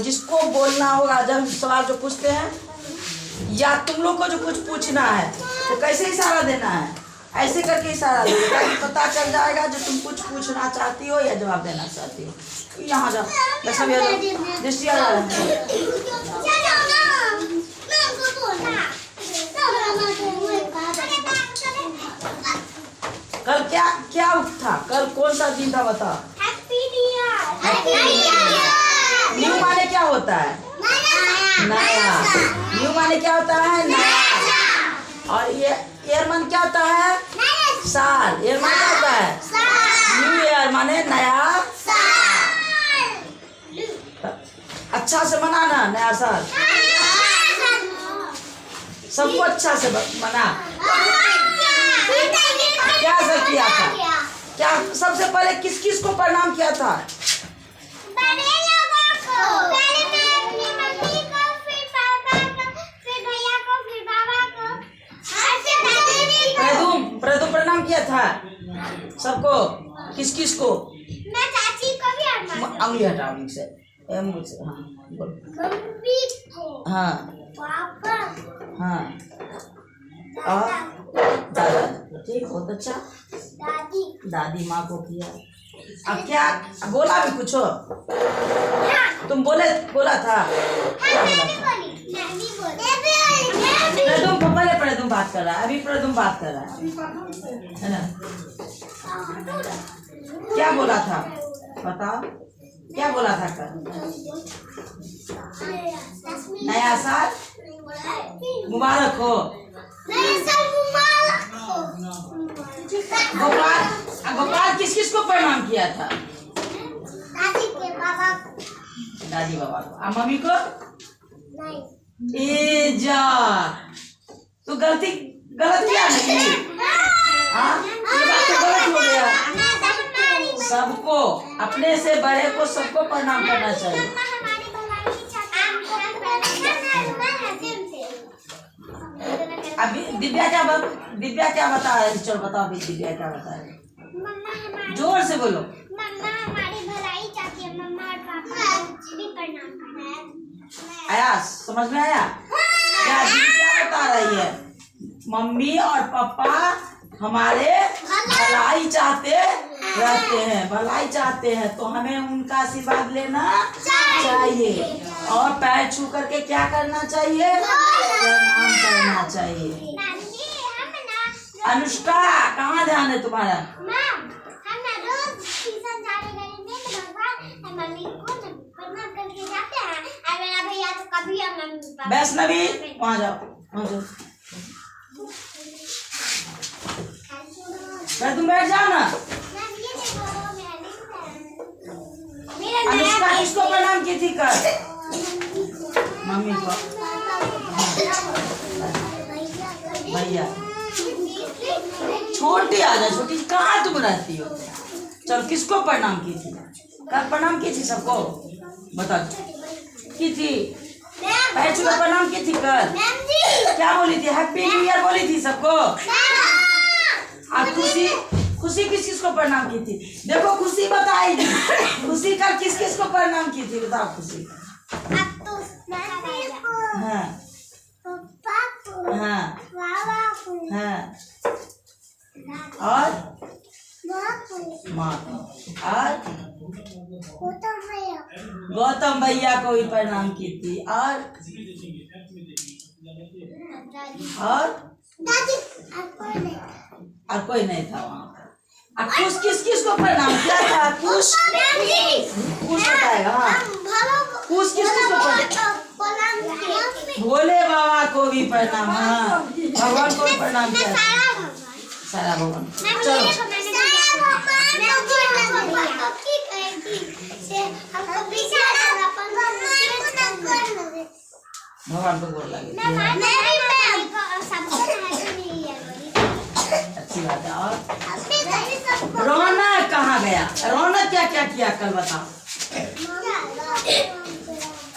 जिसको बोलना होगा, जब सवाल जो पूछते हैं या तुम लोग को जो कुछ पूछना है तो कैसे इशारा देना है, ऐसे करके इशारा दो ताकि पता चल जाएगा जो तुम कुछ पूछना चाहती हो या जवाब देना चाहती हो। यहाँ जाओ, दृष्टि आ जाओ। कल क्या क्या था? कल कौन सा दिन था बताओ? न्यू माने क्या होता है? नया। न्यू माने क्या होता है? नया। और ये ईयर माने क्या होता है? साल। ईयर माने क्या होता है? न्यू ईयर माने नया साल। अच्छा से मनाना नया साल, सबको अच्छा से मना। क्या सब किया था? क्या सबसे पहले किस किस को प्रणाम किया था? बड़े लोगों को। पहले मैं अपनी मम्मी को, फिर पापा को, फिर भैया को, फिर बाबा को, और फिर दादी को। प्रदुम प्रणाम किया था सबको। किस किस को? मैं चाची को भी और अंगली हटा मुझसे, मुझसे। हाँ बोलो। मम्मी को, हाँ पापा, हाँ और दादा। ठीक, बहुत अच्छा। दादी माँ को किया। अब क्या बोला भी कुछ हो? तुम बोला था? क्या बोला था? प्रदुम पहले प्रदुम बात कर रहा है, अभी प्रदुम बात कर रहा है ना? क्या बोला था बताओ? क्या बोला था कल? नया साल मुबारक हो। गोपाल किस किस को प्रणाम किया था? दादी के बाबा, दादी बाबा को। और मम्मी को? नहीं। ए जा, तो गलत किया नहीं? हाँ, ये बात तो गलत हो गया। सबको, अपने से बड़े को सबको प्रणाम करना चाहिए। अभी दिव्या क्या बता रही? चलो बताओ अभी दिव्या क्या बता रही? जोर से बोलो। मम्मा हमारी भलाई चाहती है, मम्मा और पापा भी प्रणाम करना है। आया समझ में आया? क्या दिव्या बता रही है? मम्मी और पापा हमारे भलाई चाहते रहते हैं, भलाई चाहते हैं, तो हमें उनका आशीर्वाद लेना चाहिए और पैर छू करके क्या करना चाहिए? प्रणाम करना चाहिए। अनुष्का, कहाँ ध्यान है तुम्हारा? वैष्णवी, वहाँ जाओ, वहाँ जाओ। तुम बैठ जाओ ना। अनुष्का किसको प्रणाम की थी कल? मम्मी को, भैया। छोटी आ जा, छोटी कहाँ तुम रहती हो? चलो किसको प्रणाम की थी कल? प्रणाम की थी सबको बताओ। की थी पैर छू प्रणाम की थी कल? क्या बोली थी? हैप्पी न्यू ईयर बोली थी सबको। अब खुशी किस किस को प्रणाम की थी? देखो खुशी बताएगी। खुशी कल किस किस को प्रणाम की थी बताओ? खुशी हाँ हाँ हाँ और माँ और गौतम भैया को भी प्रणाम की थी और कोई नहीं था वहाँ। अब खुश किस को प्रणाम किया था? खुश बताएगा। हाँ खुश किस को प्रणाम? भोले बाबा को भी प्रणाम। हाँ भगवान को भी प्रणाम किया। सारा भगवान। चलो भगवान को बोल लगे। अच्छी बात है। और रौनक कहाँ गया? रौनक क्या क्या किया कल बताओ?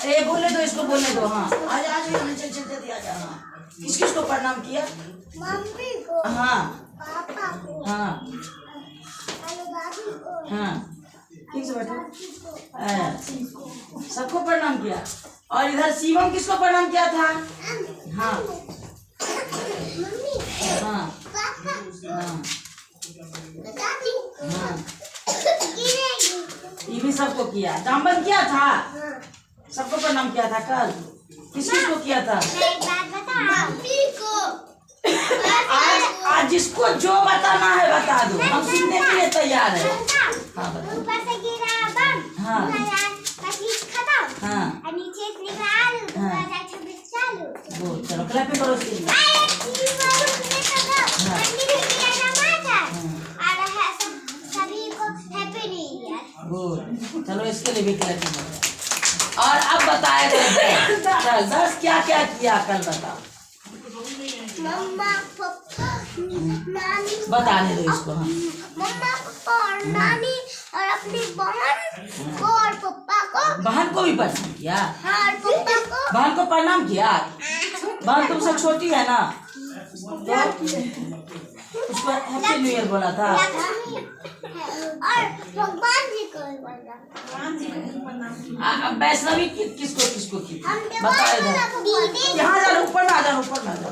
अरे बोले दो, इसको बोले दो। हाँ आज चल दिया जा। हाँ किस किस को प्रणाम किया? मम्मी को, हाँ पापा को, हाँ दादी को, हाँ ठीक से बैठो। सबको प्रणाम किया। और इधर शिवम किसको प्रणाम किया था? हाँ हाँ हाँ हाँ, ये भी सबको किया। जामबंद किया था, सबको प्रणाम किया था। कल किस किसको किया था? आज जिसको जो बताना है बता दो, हम सुनने के लिए तैयार है। हाँ बताओ। ऊपर से गिरा बम, हाँ खत्म, हाँ और नीचे से निकला आलू, 2026 चालू। वो चलो क्लैपिंग करो उसके लिए। गुड, चलो इसके लिए भी क्लैपिंग करो। और अब बताएगा कल 10 क्या क्या किया, कल बताओ। मम्मा पापा नानी बताने दो इसको। हाँ मम्मा पापा और नानी और अपनी बहन को और पापा को, बहन को भी प्रणाम किया। हाँ, और पापा को, बहन को प्रणाम किया। बहन तुमसे छोटी है ना, तो उसको हैप्पी न्यू ईयर बोला था। और भगवान जी को भी बोला। वैष्णवी किसको किसको की? हम बताओ इधर। यहाँ जा, ऊपर ना जा, ऊपर ना जा,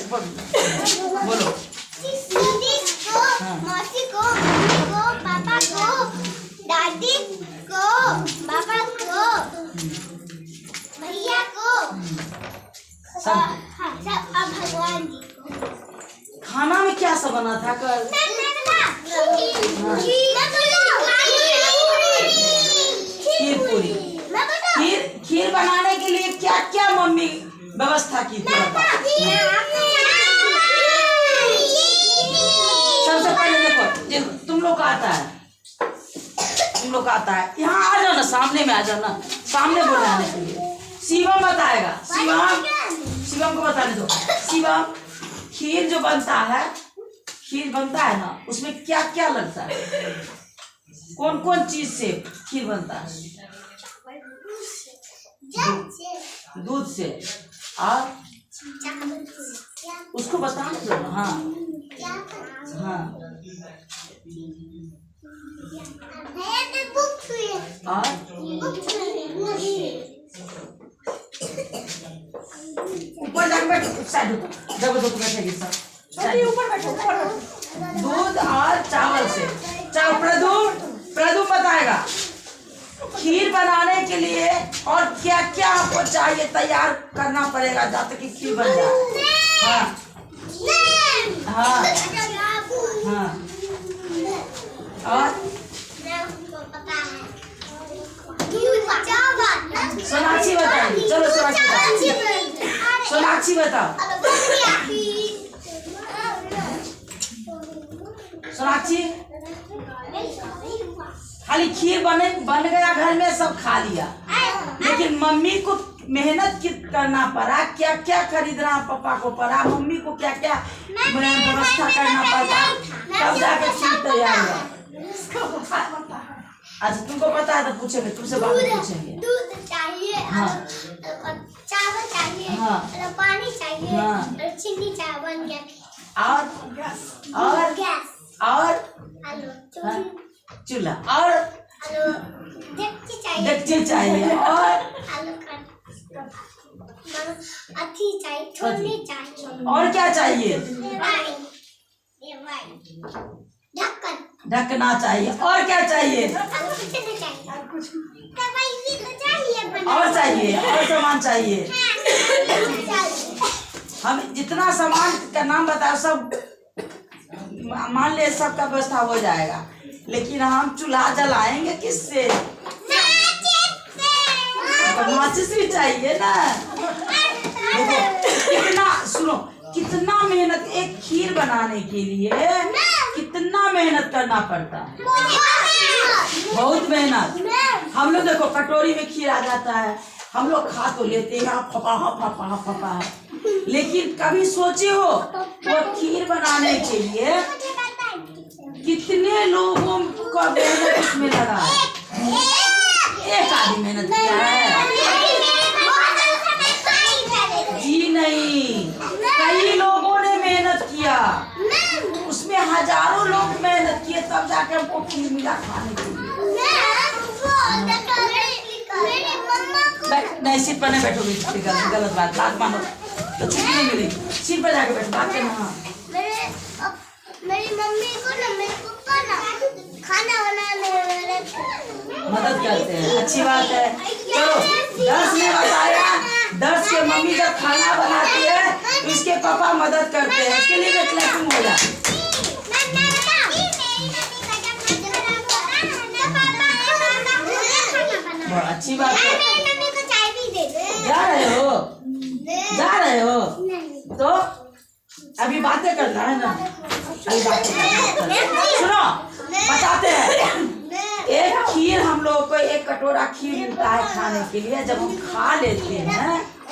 ऊपर बोलो। दीदी को, मौसी को, मम्मी को, पापा को, दादी को, पापा को, भैया को, सब। सब अब भगवान जी को। खाना में क्या सब बना था कल? खीर पूरी। खीर बनाने के लिए क्या क्या मम्मी व्यवस्था की थी? सबसे पहले देखो, तुम लोग का आता है, तुम लोग का आता है। यहाँ आ जाओ ना, सामने में आ जाओ ना, सामने बुलाने के लिए। शिवम बताएगा। शिवम को बताने दो। शिवम, खीर जो बनता है, खीर बनता है ना, उसमें क्या क्या लगता है? कौन कौन चीज से खीर बनता है? दूध से। और उसको बताने दो। हाँ हाँ। और ऊपर जाकर बैठो, साइड हो, जब तो बैठेगी सब ऊपर बैठो, ऊपर बैठो। दूध और चावल से। प्रदूम बताएगा खीर बनाने के लिए और क्या क्या आपको चाहिए, तैयार करना पड़ेगा जब तक कि खीर बन जाए। हाँ हाँ हाँ। और सोनाक्षी बताएगी। चलो सोनाक्षी बताओ। सोनाक्षी, खाली खीर बन गया घर में, सब खा लिया, लेकिन मम्मी को मेहनत करना पड़ा, क्या क्या खरीदना पापा को पड़ा, मम्मी को क्या क्या व्यवस्था करना पड़ा, तब जाके खीर तैयार हुआ। अच्छा तुमको पता है तो पूछेंगे, तुमसे बात पूछेंगे। दूध चाहिए, हाँ, चावल चाहिए, हाँ, पानी चाहिए, हाँ, और चीनी चाहिए, बन गया। और गैस और आलू चूल्हा और आलू डेक्ची चाहिए और आलू का अथी चाहिए, छोलनी चाहिए। और क्या चाहिए? ढकना चाहिए। और क्या चाहिए? और चाहिए, और सामान चाहिए। हम जितना सामान का नाम बताओ, सब मान ले, सबका व्यवस्था हो जाएगा, लेकिन हम चूल्हा जलाएंगे किससे? माचिस भी चाहिए ना। देखो कितना, सुनो, कितना मेहनत एक खीर बनाने के लिए, कितना मेहनत करना पड़ता है, बहुत मेहनत। हम लोग देखो कटोरी में खीर आ जाता है, हम लोग खा तो लेते हैं, फपा है, लेकिन कभी सोचे हो वो खीर बनाने के लिए कितने लोगों का मेहनत उसमें लगा है? एक आदमी मेहनत किया है जी नहीं, कई लोगों ने मेहनत किया, उसमें हजारों लोग मेहनत किए, तब जाकर हमको खीर मिला खाने के लिए। नहीं सीट पर नहीं बैठोगे, गलत बात, बात मानो तो छुट्टी नहीं मिलेगी। सीट पर जाके बैठो, बात करना। हाँ मेरी मम्मी को ना, मेरे पापा ना खाना बनाने में मदद करते हैं, अच्छी बात है। चलो दर्श ने बताया, दर्श के मम्मी जब खाना बनाती है तो इसके पापा मदद करते हैं, इसके लिए क्लैपिंग हो जाए। बहुत अच्छी बात है। जा रहे हो, जा रहे हो तो अभी बातें करना है ना, अभी बातें करना। सुनो बताते हैं, एक खीर हम लोग को एक कटोरा खीर मिलता है खाने के लिए, जब हम खा लेते हैं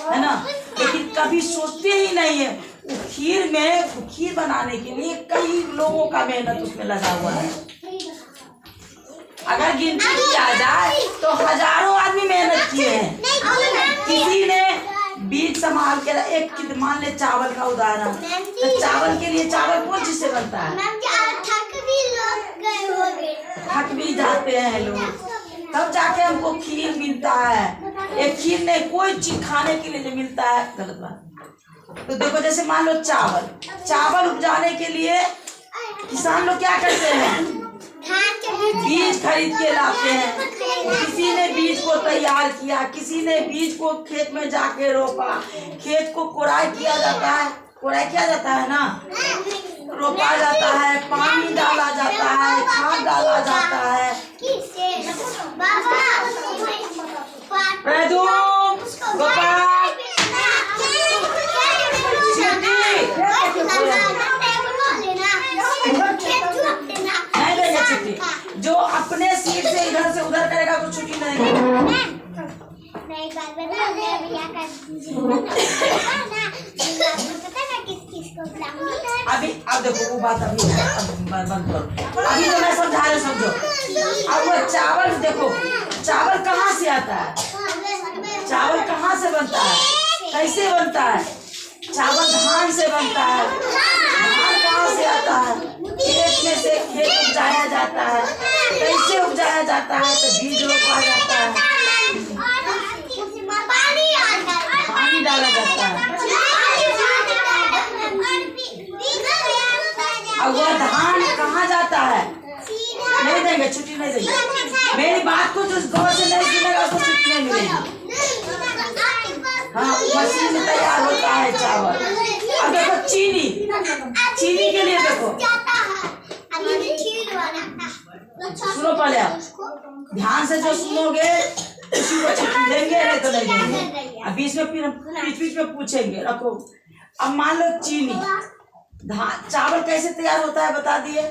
है ना, लेकिन कभी सोचते ही नहीं है वो खीर में, खीर बनाने के लिए कई लोगों का मेहनत उसमें लगा हुआ है। अगर गिनती किया जाए तो हजारों आदमी मेहनत किए हैं। किसी ने बीज संभाल के, एक मान ले चावल का उदाहरण, तो चावल के लिए चावल कौन चीज से बनता है? थक भी जाते हैं लोग, तब जाके हमको खीर मिलता है। एक खीर नहीं, कोई चीज खाने के लिए नहीं मिलता है, गलत बात। तो देखो जैसे मान लो चावल, चावल उपजाने के लिए किसान लोग क्या करते हैं? बीज खरीद के लाते हैं। किसी ने बीज को तैयार किया, किसी ने बीज को खेत में जाके रोपा, खेत को कोड़ाई किया जाता है, कोड़ाई किया जाता है ना, रोपा जाता है, पानी डाला जाता है, खाद डाला जाता है। गोपाल नहीं देंगे छुट्टी, जो अपने सीट से इधर से उधर करेगा तो छुट्टी नहीं देंगे। अभी अब देखो वो बात अभी बंद करो, अभी जो मैं समझा रहा समझो। अब वो चावल देखो, चावल कहाँ से आता है? चावल कहाँ से बनता है, कैसे बनता है? चावल धान से बनता है। धान कहाँ से आता है? खेत में से खेत उपजाया जाता है। कैसे उपजाया जाता है? तो बीज रोपा जाता है, पानी डाला जाता है, और वह धान कहाँ जाता है? नहीं देंगे छुट्टी, नहीं देंगे। मेरी बात को जो गौर से नहीं सुनेगा उसको छुट्टी नहीं मिलेगी। हाँ मशीन में तैयार होता है चावल। अब देखो चीनी, चीनी के लिए देखो, सुनो पहले आप ध्यान से, जो सुनोगे उसी को छुट्टी देंगे, नहीं तो नहीं देंगे। अब बीच में बीच में पूछेंगे, रखो। अब मान लो चीनी, धान चावल कैसे तैयार होता है बता दिए,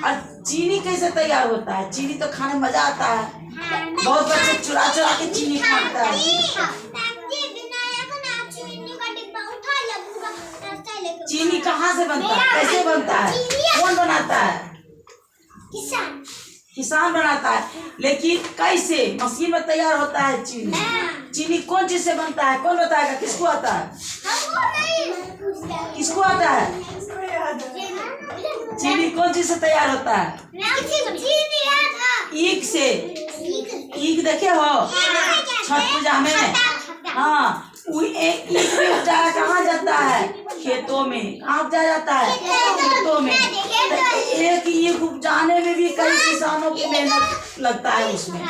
और चीनी कैसे तैयार होता है? चीनी तो खाने में मजा आता है, बहुत बच्चे चुरा चुरा के चीनी खाते हैं। चीनी कहाँ से बनता है, कैसे बनता है, कौन बनाता है? किसान, किसान बनाता है, लेकिन कैसे? मशीन में तैयार होता है चीनी। चीनी कौन चीज से बनता है, कौन बताएगा? किसको आता है? किसको आता है? चीनी कौन चीज से तैयार होता है? ईख से। ईख देखे हो छठ पूजा में? हाँ, ईख में उपजाया कहाँ जाता है? खेतों में। कहाँ उपजाया जाता है? खेतों में। एक ईख उपजाने में भी कई किसानों की मेहनत लगता है उसमें।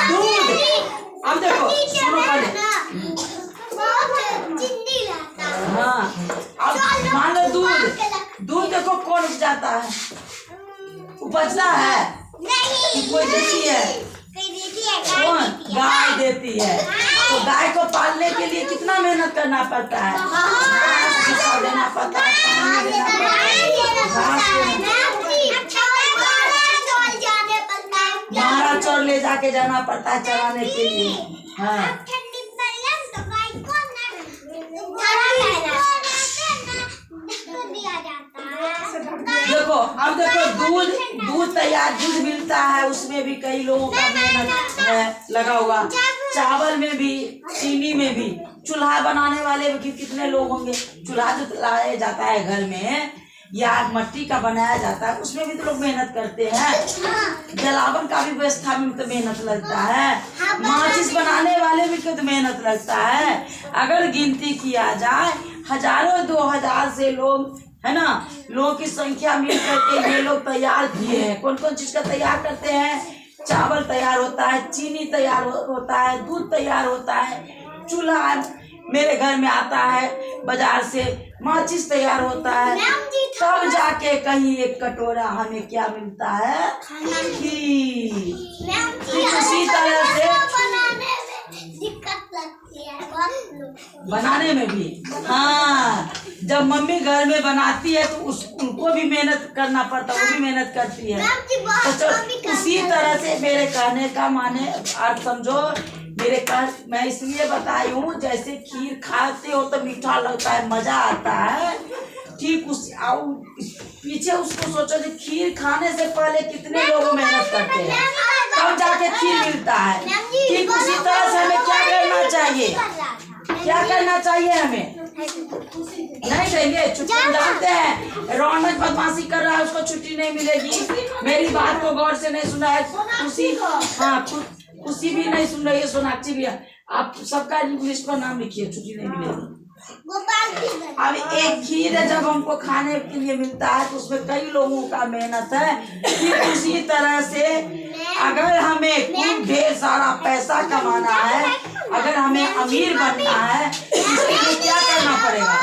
दूध, अब देखो सुनो पहले, हाँ अब मान लो दूध, दूध देखो कौन उपजाता है? उपजता है कि कोई देती है? कौन? गाय देती है। तो गाय को पालने के लिए कितना मेहनत करना पड़ता है? घास देना पड़ता है, पानी देना पड़ता है, मारा चौर ले जाके जाना पड़ता है चराने के लिए। हाँ देखो, अब देखो दूध तैयार, दूध मिलता है, उसमें भी कई लोगों का मेहनत है लगा हुआ। चावल में भी, चीनी में भी, चूल्हा बनाने वाले भी कितने लोग होंगे? चूल्हा जो लाया जाता है घर में या मट्टी का बनाया जाता है, उसमें भी तो लोग मेहनत करते हैं। जलावन का भी व्यवस्था में तो मेहनत लगता है। माचिस बनाने वाले भी बेहद मेहनत लगता है। अगर गिनती किया जाए हजारों 2000 से लोग है ना, लोगों की संख्या मिल करके ये लोग तैयार किए हैं। कौन कौन चीज का तैयार करते हैं? चावल तैयार होता है, चीनी तैयार होता है, दूध तैयार होता है, चूल्हा मेरे घर में आता है बाजार से, माचिस तैयार होता है, तब जाके कहीं एक कटोरा हमें क्या मिलता है? खीर। उसी तरह से बनाने में भी, हाँ, जब मम्मी घर में बनाती है तो उनको भी मेहनत करना पड़ता है, वो भी मेहनत करती है। तो उसी तरह से मेरे कहने का माने आप समझो, मैं इसलिए बताई हूँ, जैसे खीर खाते हो तो मीठा लगता है, मजा आता है, ठीक पीछे उसको सोचो कि खीर खाने से पहले कितने लोग मेहनत करते हैं तब जाके खीर मिलता है। ठीक उसी तरह से हमें क्या करना चाहिए? क्या करना चाहिए हमें? नहीं देंगे छुट्टी, जानते हैं रौनक बदमाशी कर रहा है, उसको छुट्टी नहीं मिलेगी। मेरी बात को गौर से नहीं सुना है, खुशी भी नहीं सुन रही है, सोनाक्षी भी है। आप सबका लिस्ट पर नाम लिखिए, छुट्टी नहीं मिलेगी। अब एक खीर है जब हमको खाने के लिए मिलता है तो उसमें कई लोगों का मेहनत है। ठीक उसी तरह से अगर हमें खूब ढेर सारा पैसा कमाना है, अगर हमें अमीर बनना है, इसके लिए क्या करना पड़ेगा?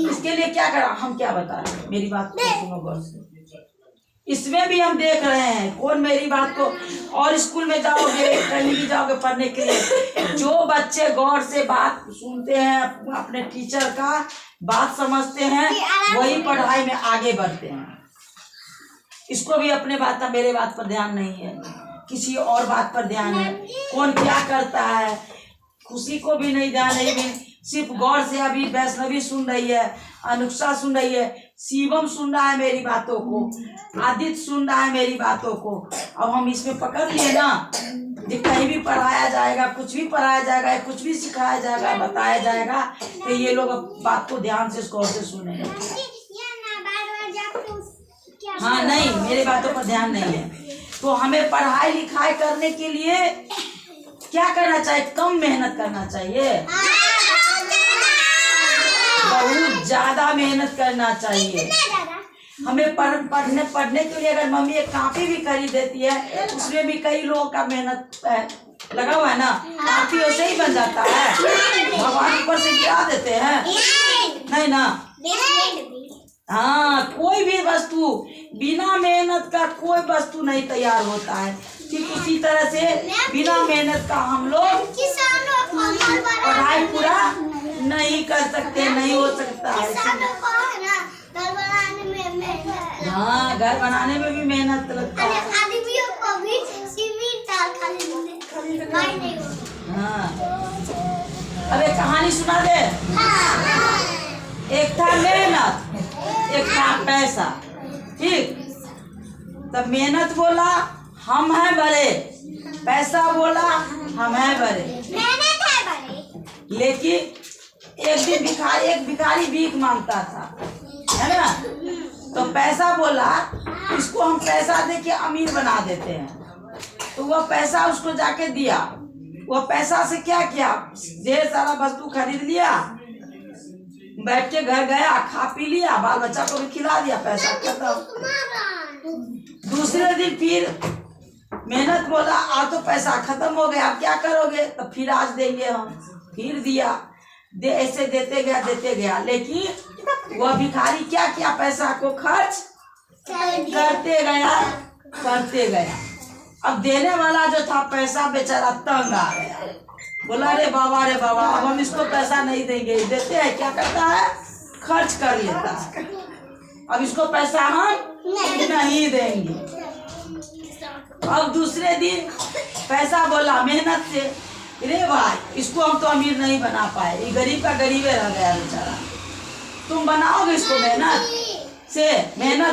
इसके लिए क्या करना, हम क्या बता रहे हैं, मेरी बात को सुनो गौर से। इसमें भी हम देख रहे हैं कौन मेरी बात को, और स्कूल में जाओगे कहीं भी जाओगे पढ़ने के लिए, जो बच्चे गौर से बात सुनते हैं, अपने टीचर का बात समझते हैं, वही पढ़ाई में आगे बढ़ते हैं। इसको भी अपने बात का, मेरे बात पर ध्यान नहीं है, किसी और बात पर ध्यान है, कौन क्या करता है, खुशी को भी नहीं ध्यान है। सिर्फ गौर से अभी वैष्णवी सुन रही है, अनुष्का सुन रही है, शिवम सुन रहा है मेरी बातों को, आदित्य सुन रहा है मेरी बातों को। अब हम इसमें पकड़ लिए ना, जो कहीं भी पढ़ाया जाएगा, कुछ भी पढ़ाया जाएगा, कुछ भी सिखाया जाएगा, बताया जाएगा, तो ये लोग बात को ध्यान से गौर से सुनेंगे। हाँ नहीं, मेरी बातों पर ध्यान नहीं है। तो हमें पढ़ाई लिखाई करने के लिए क्या करना चाहिए? कम मेहनत करना चाहिए, बहुत ज्यादा मेहनत करना चाहिए। हमें पढ़ने के लिए अगर मम्मी एक कॉपी भी खरीद देती है, उसमें भी कई लोगों का मेहनत लगा हुआ है ना, कॉपी वैसे ही बन जाता है, भगवान ऊपर से गिरा देते हैं, नहीं ना। हाँ, कोई भी वस्तु बिना मेहनत का कोई वस्तु नहीं तैयार होता है। ठीक उसी तरह से बिना मेहनत का हम लोग पढ़ाई पूरा नहीं कर सकते, नहीं हो सकता है। हाँ, घर बनाने में भी मेहनत लगता है। हाँ, अब एक कहानी सुना दे। एक था मेहनत, एक था पैसा। ठीक, तब मेहनत बोला हम हैं बड़े, पैसा बोला हम हैं बड़े। लेकिन एक भिखारी भीख मांगता था, है ना, तो पैसा बोला इसको हम पैसा दे के अमीर बना देते हैं। तो वह पैसा उसको जाके दिया, वह पैसा से क्या किया, ढेर सारा वस्तु खरीद लिया, बैठ के घर गया, खा पी लिया, बाल बच्चा को भी खिला दिया, पैसा खत्म। दूसरे दिन फिर मेहनत बोला, आज तो पैसा खत्म हो गया, अब क्या करोगे? तो फिर आज देंगे हम, फिर दिया, ऐसे देते गया। लेकिन वह भिखारी क्या किया, पैसा को खर्च करते गया। अब देने वाला जो था पैसा बेचारा तंग आ गया, बोला रे बाबा अब हम इसको पैसा नहीं देंगे। देते हैं, क्या करता है, खर्च कर लेता है। अब इसको पैसा हम नहीं देंगे। अब दूसरे दिन पैसा बोला मेहनत से, रे भाई इसको हम तो अमीर नहीं बना पाए, ये गरीब का गरीबे रह गया बेचारा, तुम बनाओगे इसको मेहनत से,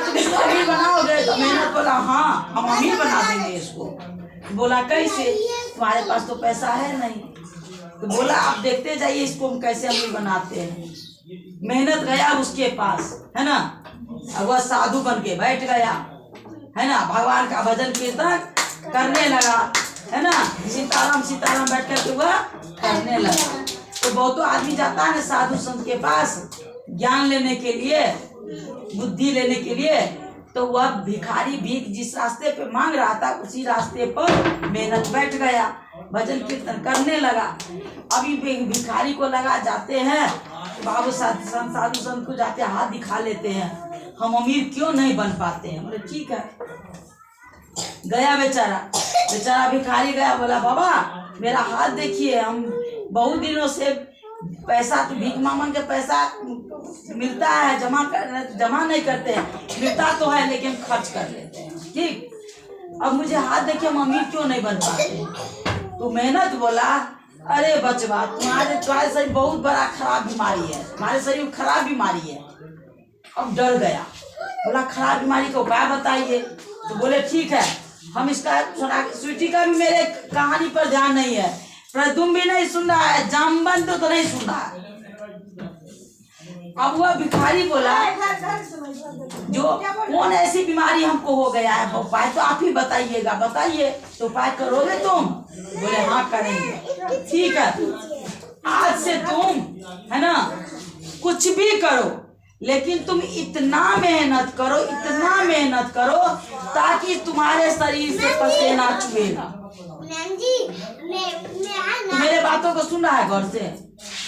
तुम इसको अमीर बनाओगे? तो मेहनत बोला हाँ हम अमीर बना देंगे इसको। बोला कैसे, तुम्हारे पास तो पैसा है नहीं। तो बोला आप देखते जाइए इसको हम कैसे अमीर बनाते हैं। मेहनत गया उसके पास, है ना, अब वह साधु बन के बैठ गया, है ना, भगवान का भजन कीर्तन करने लगा, है ना, सीताराम सीताराम बैठ करके वह करने लगा। तो बहुत आदमी जाता है ना साधु संत के पास ज्ञान लेने के लिए, बुद्धि लेने के लिए, तो वह भिखारी भीख जिस रास्ते पे मांग रहा था उसी रास्ते पर मेहनत बैठ गया, भजन कीर्तन करने लगा। अभी भिखारी को लगा जाते हैं बाबू साधु संत को जाते हाथ दिखा लेते हैं, हम अमीर क्यों नहीं बन पाते हैं। बोले ठीक है। गया बेचारा भिखारी गया, बोला बाबा मेरा हाथ देखिए, हम बहुत दिनों से पैसा तो भीख मांग के पैसा मिलता है, जमा नहीं करते हैं, मिलता तो है लेकिन खर्च कर लेते हैं। ठीक, अब मुझे हाथ देखिए, हम अमीर क्यों नहीं बन पाते। तो मेहनत बोला, अरे बचवा तुम्हारे शरीर बहुत बड़ा खराब बीमारी है, तुम्हारे शरीर में खराब बीमारी है। अब डर गया, बोला खराब बीमारी का उपाय बताइए। तो बोले ठीक है, हम इसका सुना। स्वीटी का भी मेरे कहानी पर ध्यान नहीं है, प्रदुम भी नहीं सुन रहा है, जामबंद तो नहीं सुन रहा है। अब वह भिखारी बोला जो कौन ऐसी बीमारी हमको हो गया है, उपाय तो आप ही बताइएगा, बताइए। तो उपाय करोगे तुम? बोले हाँ करेंगे। ठीक है, आज से तुम है ना कुछ भी करो, लेकिन तुम इतना मेहनत करो ताकि तुम्हारे शरीर से पसीना चुएगा। तो मेरे बातों को सुन रहा है, गौर से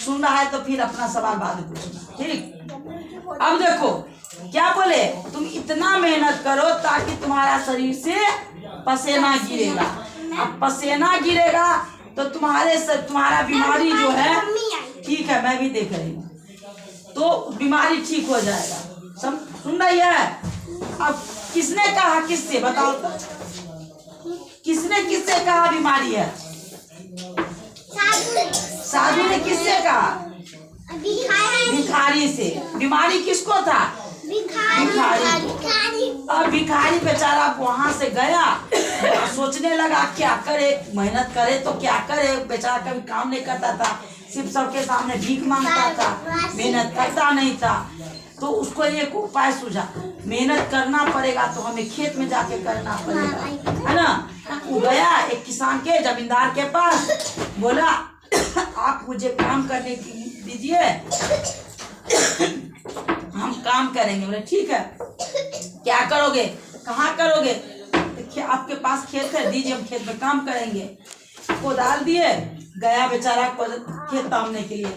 सुन रहा है, तो फिर अपना सवाल बाद में पूछना। ठीक, अब देखो क्या बोले, तुम इतना मेहनत करो ताकि तुम्हारा शरीर से पसीना गिरेगा। अब पसीना गिरेगा तो तुम्हारा बीमारी जो है, ठीक है मैं भी देख रही हूँ, तो बीमारी ठीक हो जाएगा। सुन रही है? अब किसने कहा, किससे बताओ तो, किससे कहा बीमारी है? साधु ने किससे कहा? भिखारी से। बीमारी किसको था? भिखारी को। अब भिखारी बेचारा वहां से गया, सोचने लगा क्या करे, मेहनत करे तो क्या करे। बेचारा कभी काम नहीं करता था, सिर्फ सबके सामने भीख मांगता था, मेहनत करता नहीं था। तो उसको एक उपाय सूझा, मेहनत करना पड़ेगा तो हमें खेत में जाके करना पड़ेगा, है ना। वो गया एक किसान के, जमींदार के पास, बोला आप मुझे काम करने की दीजिए, हम काम करेंगे। बोले ठीक है, क्या करोगे, कहाँ करोगे? आपके पास खेत है, दीजिए हम खेत में काम करेंगे। कोदाल दिए, गया बेचारा खेत तामने के लिए।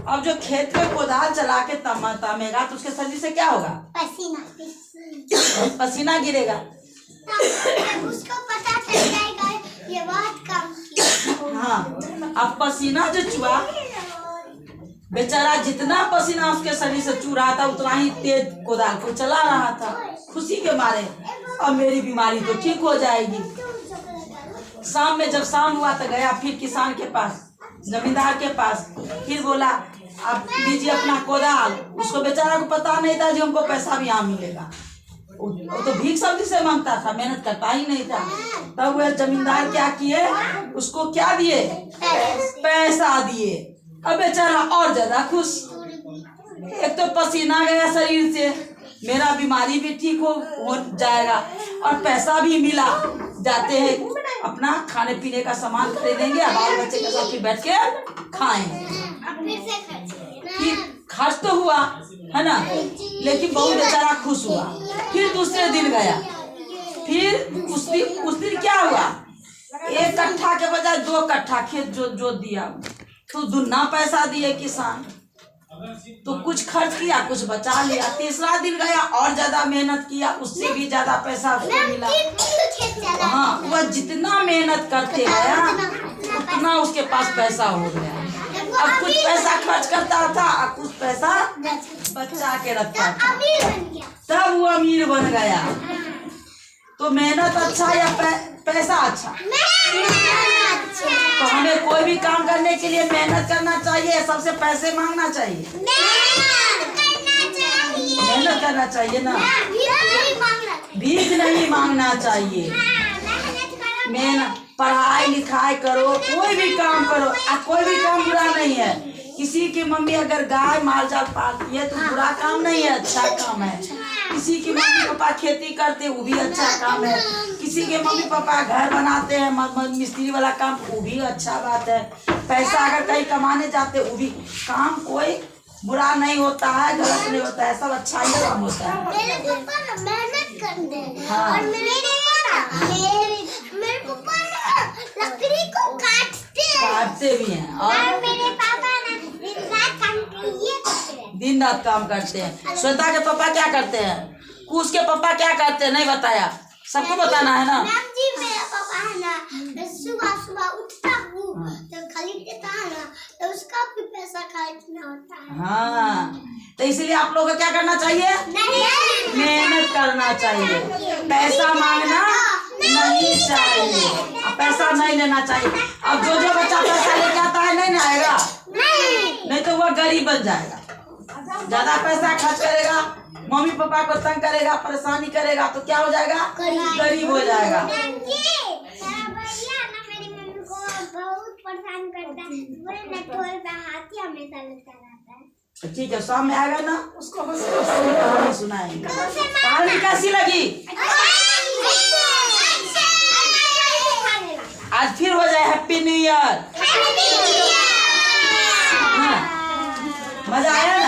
अब जो खेत में कोदाल चला के तामेगा तो उसके शरीर से क्या होगा? पसीना गिरेगा। उसको पता चल जाएगा ये बात काम। हाँ, अब पसीना जो चुआ, बेचारा जितना पसीना उसके शरीर से चू रहा था उतना ही तेज कोदाल को चला रहा था, खुशी के मारे। अब मेरी बीमारी तो ठीक हो जाएगी। शाम में जब शाम हुआ तो गया फिर किसान के पास, जमींदार के पास, फिर बोला आप लीजिए अपना कोदाल। उसको बेचारा को पता नहीं था जो हमको पैसा भी यहाँ मिलेगा, वो तो भीख सब्जी से मांगता था, मेहनत करता ही नहीं था। तब वह जमींदार क्या किए, उसको क्या दिए? पैसा दिए। अब बेचारा और ज्यादा खुश, एक तो पसीना गया शरीर से, मेरा बीमारी भी ठीक हो जाएगा और पैसा भी मिला। जाते हैं अपना खाने पीने का सामान खरीदेंगे, बाल बच्चे के साथ फिर बैठ के खाएंगे। फिर खर्च तो हुआ है ना, लेकिन बहुत बेचारा खुश हुआ। फिर दूसरे दिन गया, फिर उस दिन क्या हुआ, 1 कट्ठा के बजाय 2 कट्ठा खेत जोत दिया, तो दुगना पैसा दिए किसान। तो कुछ खर्च किया, कुछ बचा लिया। तीसरा दिन गया और ज्यादा मेहनत किया, उससे भी ज्यादा पैसा उसको मिला। हाँ, वह जितना मेहनत करते गया उतना उसके पास पैसा हो गया। अब कुछ पैसा खर्च करता था और कुछ पैसा बचा के रखता था, तब वो अमीर बन गया। तो मेहनत अच्छा या पैसा अच्छा? तो हमें कोई भी काम करने के लिए मेहनत करना चाहिए, सबसे पैसे मांगना चाहिए? मेहनत करना चाहिए ना, भीख नहीं मांगना चाहिए। मेहनत, पढ़ाई लिखाई करो, कोई भी काम करो, कोई भी काम बुरा नहीं है। किसी की मम्मी अगर गाय माल जाल पालती है तो बुरा काम नहीं है, अच्छा काम है। किसी के मम्मी पापा खेती करते वो भी अच्छा काम है, किसी के मम्मी पापा घर बनाते हैं मिस्त्री वाला काम वो भी अच्छा बात है। पैसा अगर कहीं कमाने जाते वो भी काम कोई बुरा नहीं होता है, गलत नहीं होता है, सब अच्छा ही काम होता है। मेरे पापा ना मेहनत करते हैं हाँ। और मेरे पापा ना लकड़ी को काटते भी हैं और मेरे पापा ना दिन रात काम करते हैं। दिन रात काम करते हैं। श्वेता के पापा क्या करते हैं, कुश के पापा क्या करते हैं, नहीं बताया, सबको बताना है ना। मैम जी मेरा पापा है ना सुबह सुबह उठता हूँ तो खरीद देता है ना तो उसका भी पैसा खर्चना होता है। हाँ, तो इसलिए आप लोगों को क्या करना चाहिए, मेहनत करना चाहिए, पैसा मांगना नहीं चाहिए, अब पैसा नहीं लेना चाहिए। अब जो बच्चा पैसा लेके आता है नहीं ना आएगा, नहीं तो वह गरीब बन जाएगा। ज्यादा पैसा खर्च करेगा, मम्मी पापा को तंग करेगा, परेशानी करेगा तो क्या हो जाएगा, गरीब हो जाएगा। बहुत परेशान करता है, बोले ना टोल पे हाथी हमेशा लगता रहता है। ठीक है, शाम में आएगा ना, उसको कहानी सुनाएंगे। कहानी कैसी लगी, आज फिर हो जाए हैप्पी न्यू ईयर। मजा आया।